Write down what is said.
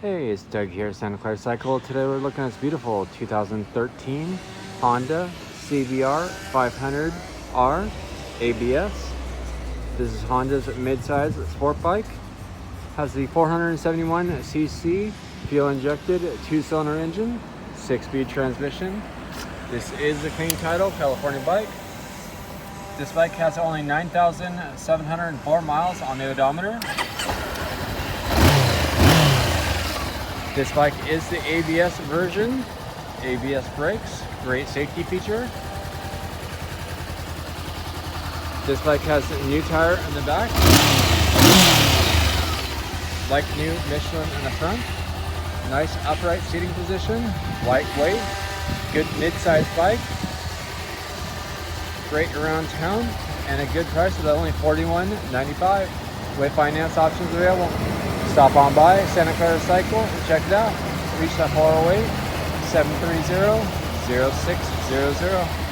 Hey, it's Doug here at Santa Clara Cycle. Today we're looking at this beautiful 2013 Honda CBR 500r ABS. This is Honda's mid-size sport bike. Has the 471cc fuel injected 2-cylinder engine, 6-speed transmission. This is the clean title California bike. This bike has only 9,704 miles on the odometer. This bike is the ABS version. ABS brakes, great safety feature. This bike has a new tire in the back, like new Michelin in the front. Nice upright seating position, lightweight, good mid-size bike. Great around town, and a good price of only $41.95 with finance options available. Stop on by Santa Clara Cycle and check it out. Reach that 408-730-0600.